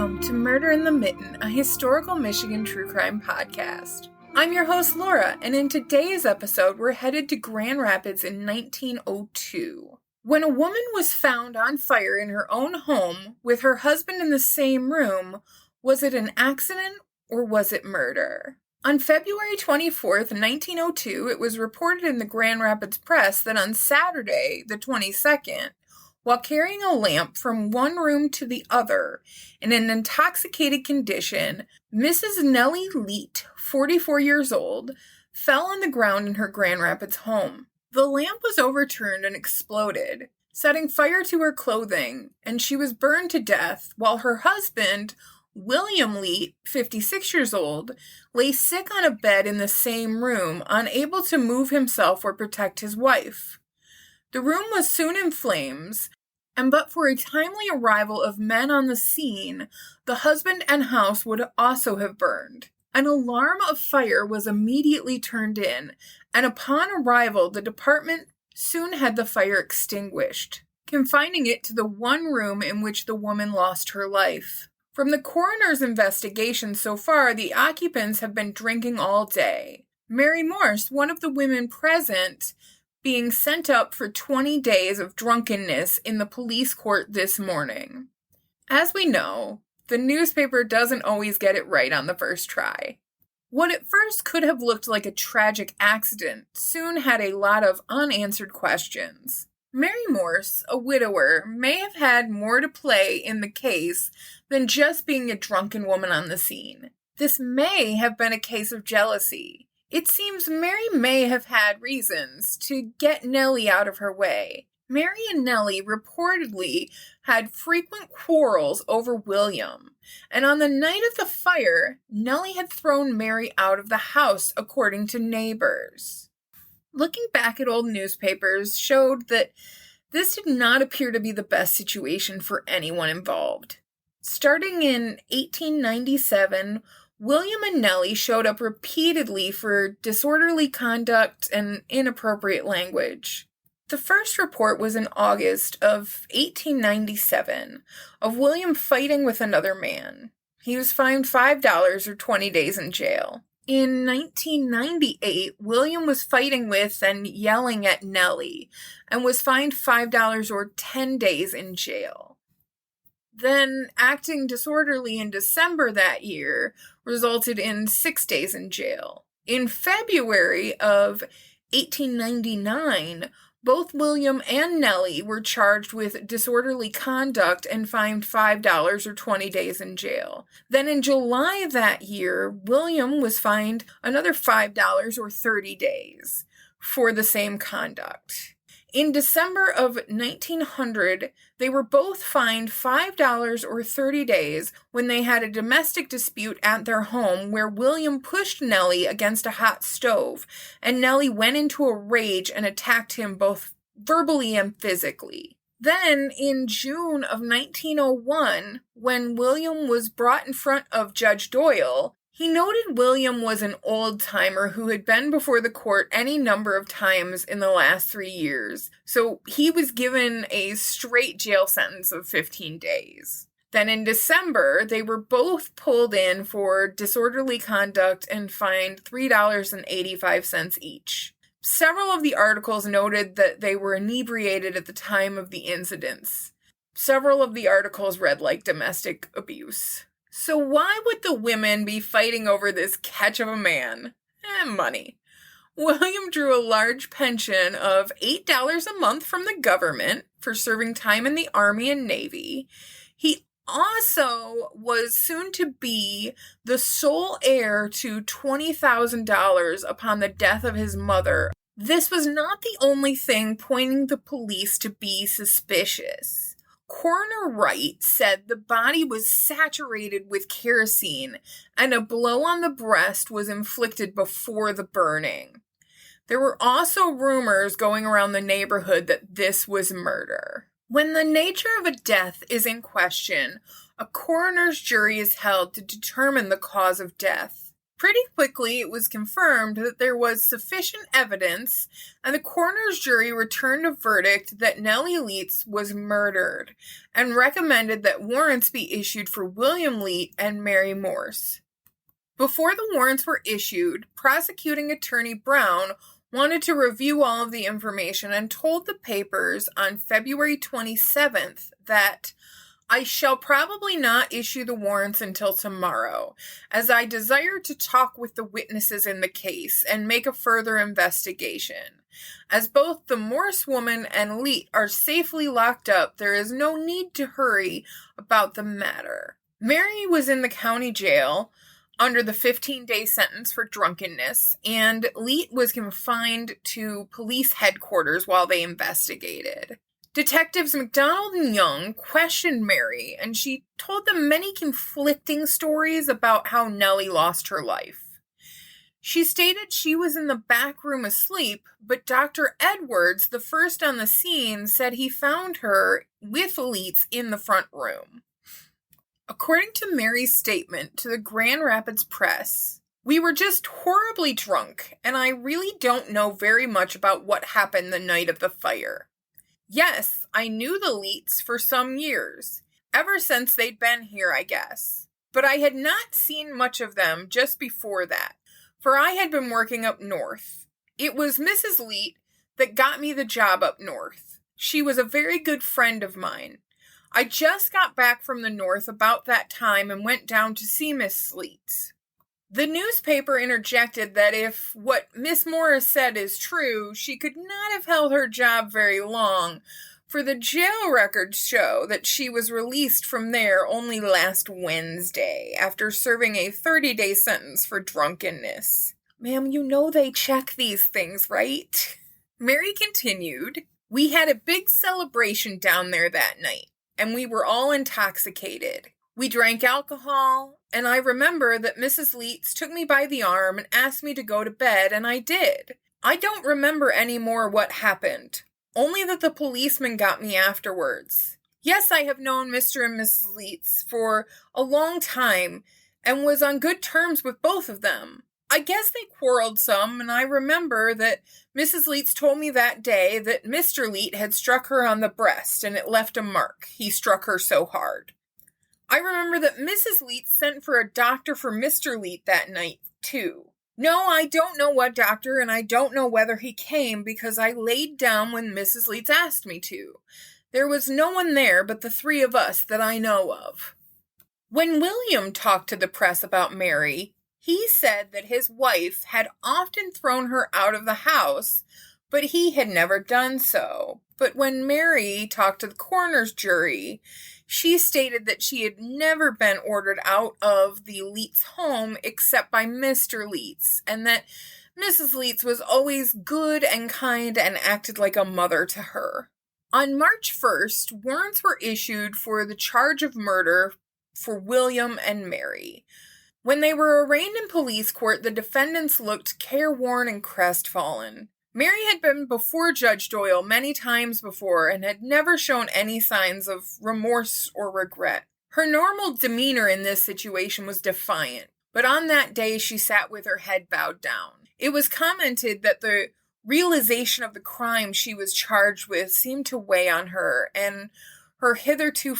Welcome to Murder in the Mitten, a historical Michigan true crime podcast. I'm your host, Laura, and in today's episode, we're headed to Grand Rapids in 1902. When a woman was found on fire in her own home with her husband in the same room, was it an accident or was it murder? On February 24th, 1902, it was reported in the Grand Rapids Press that on Saturday, the 22nd, while carrying a lamp from one room to the other in an intoxicated condition, Mrs. Nellie Leet, 44 years old, fell on the ground in her Grand Rapids home. The lamp was overturned and exploded, setting fire to her clothing, and she was burned to death while her husband, William Leet, 56 years old, lay sick on a bed in the same room, unable to move himself or protect his wife. The room was soon in flames, and but for a timely arrival of men on the scene, the husband and house would also have burned. An alarm of fire was immediately turned in, and upon arrival, the department soon had the fire extinguished, confining it to the one room in which the woman lost her life. From the coroner's investigation so far, the occupants have been drinking all day. Mary Morse, one of the women present, being sent up for 20 days of drunkenness in the police court this morning. As we know, the newspaper doesn't always get it right on the first try. What at first could have looked like a tragic accident soon had a lot of unanswered questions. Mary Morse, a widower, may have had more to play in the case than just being a drunken woman on the scene. This may have been a case of jealousy. It seems Mary may have had reasons to get Nellie out of her way. Mary and Nellie reportedly had frequent quarrels over William, and on the night of the fire, Nellie had thrown Mary out of the house, according to neighbors. Looking back at old newspapers showed that this did not appear to be the best situation for anyone involved. Starting in 1897, William and Nellie showed up repeatedly for disorderly conduct and inappropriate language. The first report was in August of 1897 of William fighting with another man. He was fined $5 or 20 days in jail. In 1998, William was fighting with and yelling at Nellie and was fined $5 or 10 days in jail. Then, acting disorderly in December that year resulted in 6 days in jail. In February of 1899, both William and Nellie were charged with disorderly conduct and fined $5 or 20 days in jail. Then in July that year, William was fined another $5 or 30 days for the same conduct. In December of 1900, they were both fined $5 or 30 days when they had a domestic dispute at their home where William pushed Nellie against a hot stove, and Nellie went into a rage and attacked him both verbally and physically. Then, in June of 1901, when William was brought in front of Judge Doyle, he noted William was an old-timer who had been before the court any number of times in the last 3 years, so he was given a straight jail sentence of 15 days. Then in December, they were both pulled in for disorderly conduct and fined $3.85 each. Several of the articles noted that they were inebriated at the time of the incidents. Several of the articles read like domestic abuse. So why would the women be fighting over this catch of a man? Money. William drew a large pension of $8 a month from the government for serving time in the Army and Navy. He also was soon to be the sole heir to $20,000 upon the death of his mother. This was not the only thing pointing the police to be suspicious. Coroner Wright said the body was saturated with kerosene and a blow on the breast was inflicted before the burning. There were also rumors going around the neighborhood that this was murder. When the nature of a death is in question, a coroner's jury is held to determine the cause of death. Pretty quickly, it was confirmed that there was sufficient evidence, and the coroner's jury returned a verdict that Nellie Leet was murdered, and recommended that warrants be issued for William Leet and Mary Morse. Before the warrants were issued, prosecuting attorney Brown wanted to review all of the information and told the papers on February 27th that I shall probably not issue the warrants until tomorrow, as I desire to talk with the witnesses in the case and make a further investigation. As both the Morse woman and Leet are safely locked up, there is no need to hurry about the matter. Mary was in the county jail under the 15-day sentence for drunkenness, and Leet was confined to police headquarters while they investigated. Detectives McDonald and Young questioned Mary, and she told them many conflicting stories about how Nellie lost her life. She stated she was in the back room asleep, but Dr. Edwards, the first on the scene, said he found her with Leet in the front room. According to Mary's statement to the Grand Rapids Press, we were just horribly drunk, and I really don't know very much about what happened the night of the fire. Yes, I knew the Leets for some years, ever since they'd been here, I guess. But I had not seen much of them just before that, for I had been working up north. It was Mrs. Leet that got me the job up north. She was a very good friend of mine. I just got back from the north about that time and went down to see Miss Leet. The newspaper interjected that if what Miss Morris said is true, she could not have held her job very long, for the jail records show that she was released from there only last Wednesday, after serving a 30-day sentence for drunkenness. Ma'am, you know they check these things, right? Mary continued, we had a big celebration down there that night, and we were all intoxicated. We drank alcohol, and I remember that Mrs. Leet took me by the arm and asked me to go to bed, and I did. I don't remember any more what happened, only that the policeman got me afterwards. Yes, I have known Mr. and Mrs. Leet for a long time, and was on good terms with both of them. I guess they quarreled some, and I remember that Mrs. Leet told me that day that Mr. Leet had struck her on the breast, and it left a mark. He struck her so hard. I remember that Mrs. Leet sent for a doctor for Mr. Leet that night, too. No, I don't know what doctor, and I don't know whether he came, because I laid down when Mrs. Leet asked me to. There was no one there but the three of us that I know of. When William talked to the press about Mary, he said that his wife had often thrown her out of the house, but he had never done so. But when Mary talked to the coroner's jury, she stated that she had never been ordered out of the Leet's home except by Mr. Leet's, and that Mrs. Leet was always good and kind and acted like a mother to her. On March 1st, warrants were issued for the charge of murder for William and Mary. When they were arraigned in police court, the defendants looked careworn and crestfallen. Mary had been before Judge Doyle many times before and had never shown any signs of remorse or regret. Her normal demeanor in this situation was defiant, but on that day she sat with her head bowed down. It was commented that the realization of the crime she was charged with seemed to weigh on her, and her hitherto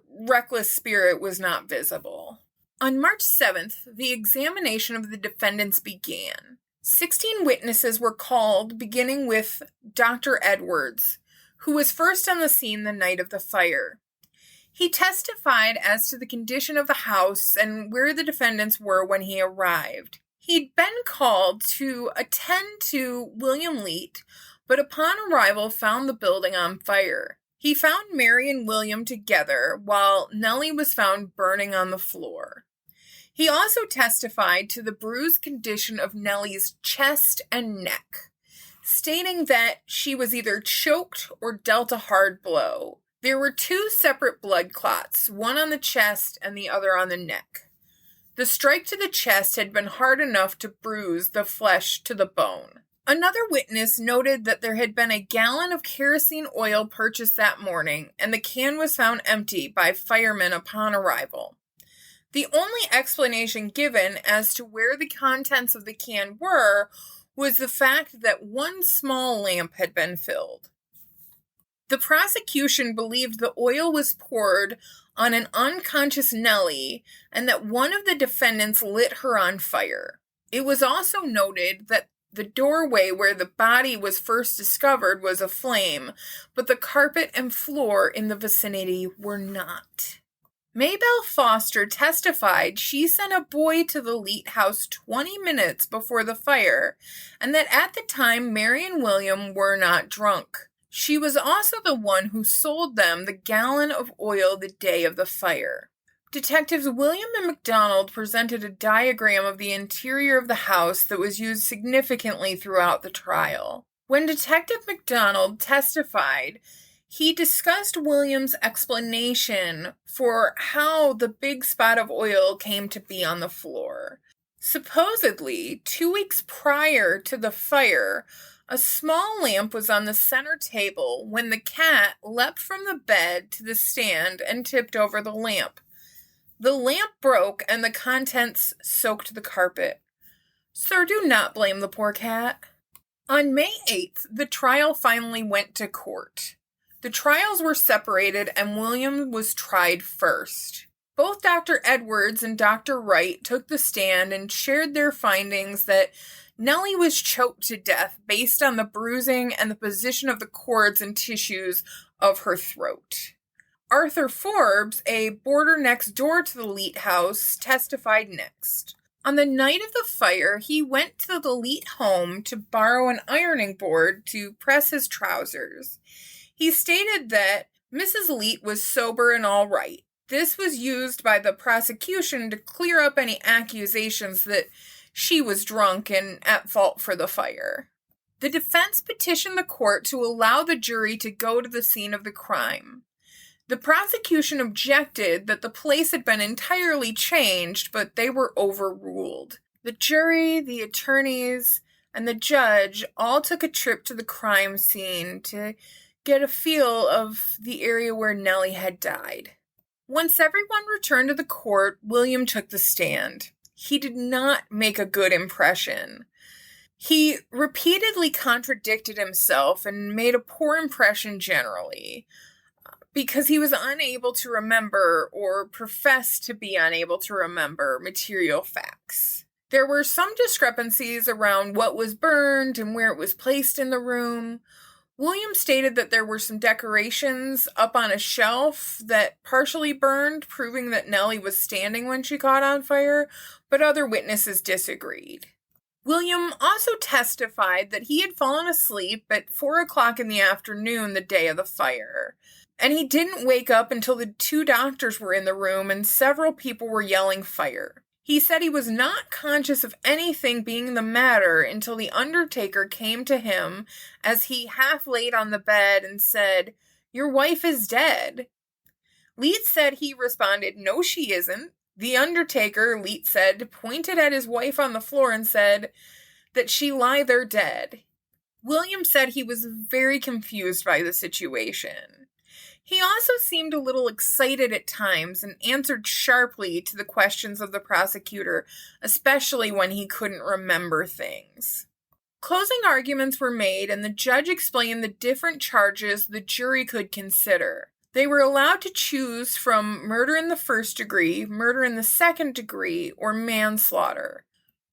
reckless spirit was not visible. On March 7th, the examination of the defendants began. 16 witnesses were called, beginning with Dr. Edwards, who was first on the scene the night of the fire. He testified as to the condition of the house and where the defendants were when he arrived. He'd been called to attend to William Leet, but upon arrival found the building on fire. He found Mary and William together, while Nellie was found burning on the floor. He also testified to the bruised condition of Nellie's chest and neck, stating that she was either choked or dealt a hard blow. There were 2 separate blood clots, one on the chest and the other on the neck. The strike to the chest had been hard enough to bruise the flesh to the bone. Another witness noted that there had been a gallon of kerosene oil purchased that morning, and the can was found empty by firemen upon arrival. The only explanation given as to where the contents of the can were was the fact that one small lamp had been filled. The prosecution believed the oil was poured on an unconscious Nellie and that one of the defendants lit her on fire. It was also noted that the doorway where the body was first discovered was aflame, but the carpet and floor in the vicinity were not. Maybelle Foster testified she sent a boy to the Leet house 20 minutes before the fire, and that at the time Mary and William were not drunk. She was also the one who sold them the gallon of oil the day of the fire. Detectives William and MacDonald presented a diagram of the interior of the house that was used significantly throughout the trial. When Detective MacDonald testified, he discussed William's explanation for how the big spot of oil came to be on the floor. Supposedly, 2 weeks prior to the fire, a small lamp was on the center table when the cat leapt from the bed to the stand and tipped over the lamp. The lamp broke and the contents soaked the carpet. Sir, do not blame the poor cat. On May 8th, the trial finally went to court. The trials were separated and William was tried first. Both Dr. Edwards and Dr. Wright took the stand and shared their findings that Nellie was choked to death based on the bruising and the position of the cords and tissues of her throat. Arthur Forbes, a boarder next door to the Leet house, testified next. On the night of the fire, he went to the Leet home to borrow an ironing board to press his trousers. He stated that Mrs. Leet was sober and all right. This was used by the prosecution to clear up any accusations that she was drunk and at fault for the fire. The defense petitioned the court to allow the jury to go to the scene of the crime. The prosecution objected that the place had been entirely changed, but they were overruled. The jury, the attorneys, and the judge all took a trip to the crime scene to get a feel of the area where Nellie had died. Once everyone returned to the court, William took the stand. He did not make a good impression. He repeatedly contradicted himself and made a poor impression generally, because he was unable to remember or professed to be unable to remember material facts. There were some discrepancies around what was burned and where it was placed in the room. William stated that there were some decorations up on a shelf that partially burned, proving that Nellie was standing when she caught on fire, but other witnesses disagreed. William also testified that he had fallen asleep at 4 o'clock in the afternoon the day of the fire, and he didn't wake up until the 2 doctors were in the room and several people were yelling fire. He said he was not conscious of anything being the matter until the undertaker came to him as he half laid on the bed and said, "Your wife is dead." Leet said he responded, "No, she isn't." The undertaker, Leet said, pointed at his wife on the floor and said that she lie there dead. William said he was very confused by the situation. He also seemed a little excited at times and answered sharply to the questions of the prosecutor, especially when he couldn't remember things. Closing arguments were made and the judge explained the different charges the jury could consider. They were allowed to choose from murder in the first degree, murder in the second degree, or manslaughter.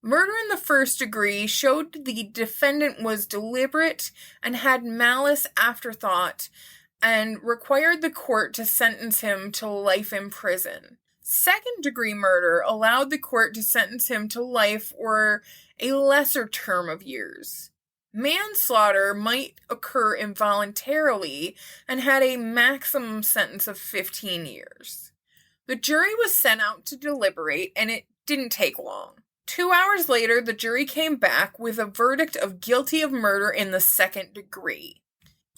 Murder in the first degree showed the defendant was deliberate and had malice afterthought and required the court to sentence him to life in prison. Second-degree murder allowed the court to sentence him to life or a lesser term of years. Manslaughter might occur involuntarily and had a maximum sentence of 15 years. The jury was sent out to deliberate, and it didn't take long. 2 hours later, the jury came back with a verdict of guilty of murder in the second degree.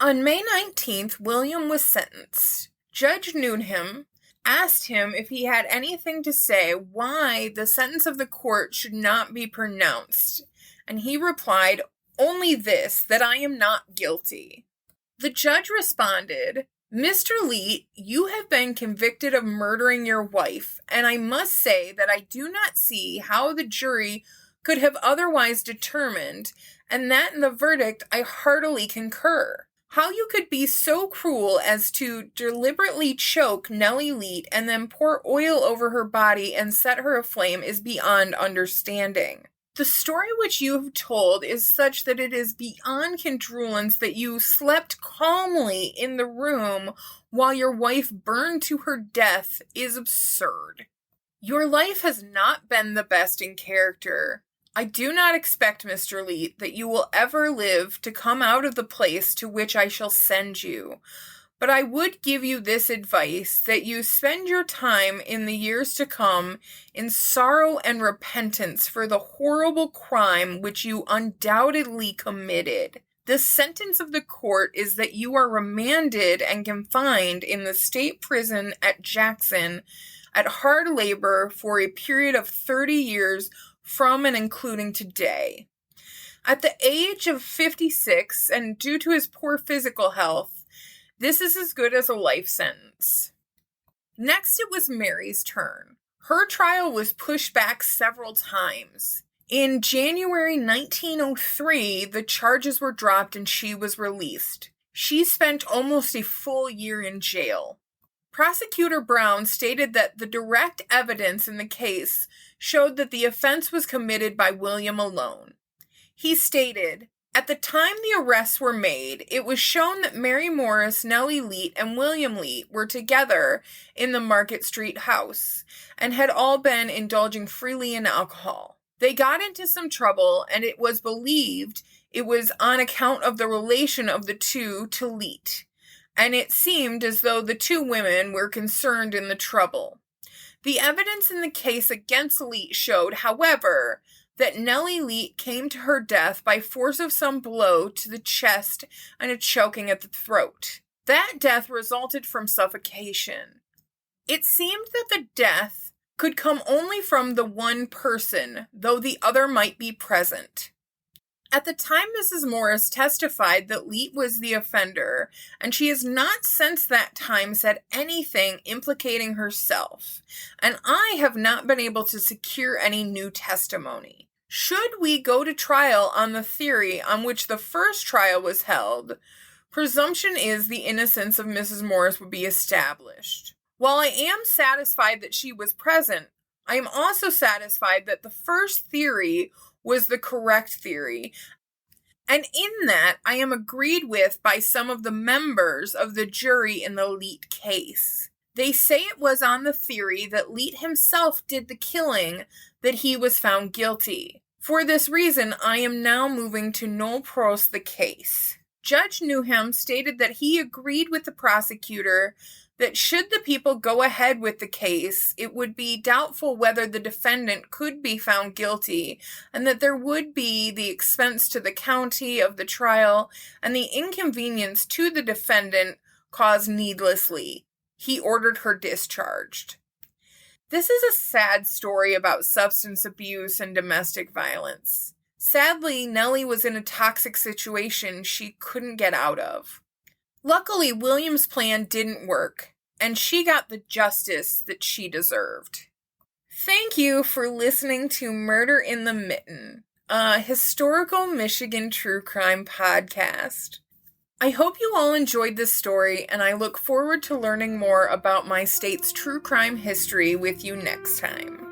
On May 19th, William was sentenced. Judge Newnham asked him if he had anything to say why the sentence of the court should not be pronounced, and he replied, "Only this, that I am not guilty." The judge responded, Mr. Leet, you have been convicted of murdering your wife, and I must say that I do not see how the jury could have otherwise determined, and that in the verdict I heartily concur. How you could be so cruel as to deliberately choke Nellie Leet and then pour oil over her body and set her aflame is beyond understanding. The story which you have told is such that it is beyond congruence that you slept calmly in the room while your wife burned to her death is absurd. Your life has not been the best in character. I do not expect, Mr. Leet, that you will ever live to come out of the place to which I shall send you. But I would give you this advice, that you spend your time in the years to come in sorrow and repentance for the horrible crime which you undoubtedly committed. The sentence of the court is that you are remanded and confined in the state prison at Jackson at hard labor for a period of 30 years from and including today. At the age of 56, and due to his poor physical health, this is as good as a life sentence. Next, it was Mary's turn. Her trial was pushed back several times. In January 1903, the charges were dropped and she was released. She spent almost a full year in jail. Prosecutor Brown stated that the direct evidence in the case showed that the offense was committed by William alone. He stated, "At the time the arrests were made, it was shown that Mary Morris, Nellie Leet, and William Leet were together in the Market Street house and had all been indulging freely in alcohol. They got into some trouble, and it was believed it was on account of the relation of the two to Leet, and it seemed as though the two women were concerned in the trouble. The evidence in the case against Leet showed, however, that Nellie Leet came to her death by force of some blow to the chest and a choking at the throat. That death resulted from suffocation. It seemed that the death could come only from the one person, though the other might be present. At the time, Mrs. Morris testified that Leet was the offender, and she has not since that time said anything implicating herself, and I have not been able to secure any new testimony. Should we go to trial on the theory on which the first trial was held, presumption is the innocence of Mrs. Morris would be established. While I am satisfied that she was present, I am also satisfied that the first theory was the correct theory, and in that I am agreed with by some of the members of the jury in the Leet case. They say it was on the theory that Leet himself did the killing that he was found guilty. For this reason, I am now moving to nolle pros the case. Judge Newham stated that he agreed with the prosecutor that should the people go ahead with the case, it would be doubtful whether the defendant could be found guilty, and that there would be the expense to the county of the trial and the inconvenience to the defendant caused needlessly. He ordered her discharged. This is a sad story about substance abuse and domestic violence. Sadly, Nellie was in a toxic situation she couldn't get out of. Luckily, William's plan didn't work, and she got the justice that she deserved. Thank you for listening to Murder in the Mitten, a historical Michigan true crime podcast. I hope you all enjoyed this story, and I look forward to learning more about my state's true crime history with you next time.